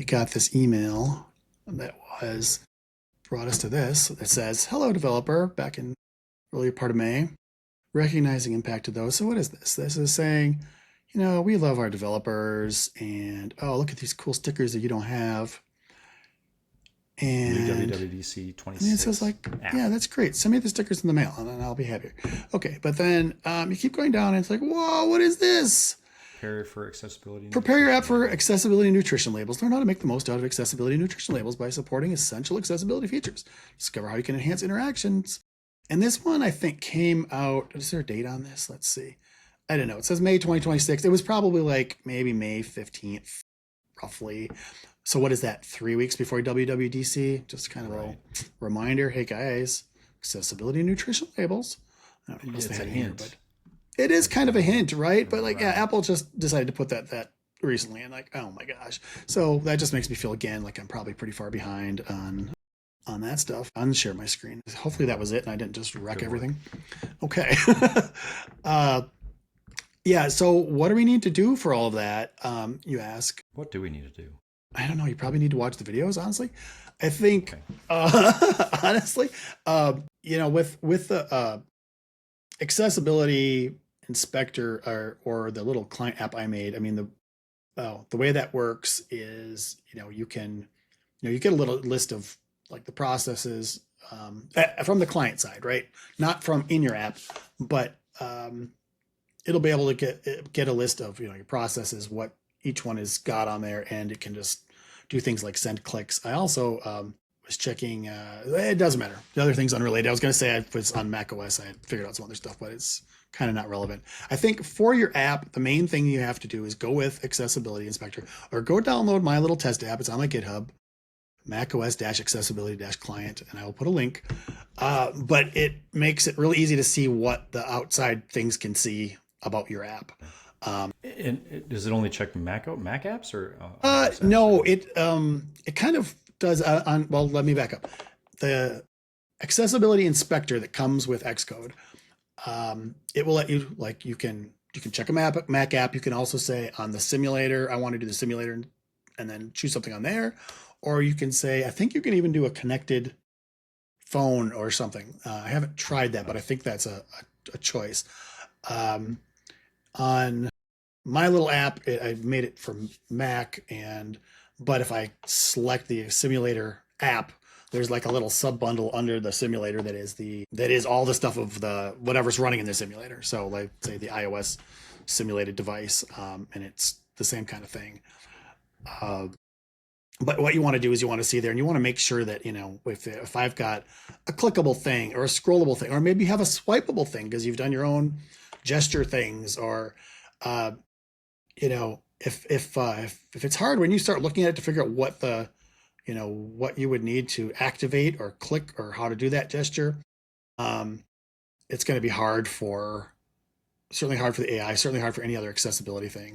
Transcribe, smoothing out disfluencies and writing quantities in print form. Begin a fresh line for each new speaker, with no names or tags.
got this email that was brought us to this. It says, "Hello, developer," back in earlier part of May, recognizing impact of those. So what is this? This is saying, we love our developers, and oh, look at these cool stickers that you don't have.
New
And
WWDC
and it says
26
like,
app.
yeah, that's great. Send me the stickers in the mail and I'll be happy. Okay, but then you keep going down and it's like, whoa, what is this?
Prepare for accessibility and
Prepare your app
nutrition
for
labels.
accessibility and nutrition labels. Learn how to make the most out of accessibility and nutrition labels by supporting essential accessibility features. Discover how you can enhance interactions. And this one, I think, came out. Is there a date on this? Let's see. I don't know. It says May 2026. It was probably like maybe May 15th, roughly. So what is that? 3 weeks before WWDC? Just kind of a reminder. Hey guys, accessibility and nutrition labels. I don't know what else they
It's
had
a
in here,
hint.
but it is kind of a hint, right? But like, yeah,
Right.
Apple just decided to put that recently, and like, oh my gosh. So that just makes me feel again like I'm probably pretty far behind on that stuff. Unshare my screen. Hopefully that was it, and I didn't just wreck
Good
everything.
work.
Okay. uh, yeah. So what do we need to do for all of that? You ask.
What do we need to do?
I don't know. You probably need to watch the videos. Honestly, I think.
Okay.
Honestly, with the accessibility inspector or the little client app I made. I mean the way that works is you get a little list of like the processes from the client side, right? Not from in your app, but it'll be able to get a list of your processes, what each one has got on there, and it can just do things like send clicks. I also was checking. It doesn't matter. The other thing's unrelated. I was going to say I was on macOS. I had figured out some other stuff, but it's kind of not relevant. I think for your app, the main thing you have to do is go with Accessibility Inspector or go download my little test app. It's on my GitHub, macOS-accessibility-client, and I will put a link. But it makes it really easy to see what the outside things can see about your app.
And does it only check Mac apps or iOS apps?
No, it kind of does well, let me back up. The accessibility inspector that comes with Xcode, it will let you you can check a Mac app. You can also say on the simulator, I want to do the simulator and then choose something on there. Or you can say, I think you can even do a connected phone or something. I haven't tried that, but I think that's a choice. On my little app, I've made it for Mac, but if I select the simulator app, there's like a little sub bundle under the simulator that is all the stuff of the whatever's running in the simulator. So like say the iOS simulated device, and it's the same kind of thing. But what you want to do is you want to see there, and you want to make sure that if I've got a clickable thing or a scrollable thing, or maybe you have a swipeable thing because you've done your own gesture things, or if it's hard when you start looking at it to figure out what what you would need to activate or click or how to do that gesture, it's going to be certainly hard for the AI, certainly hard for any other accessibility thing.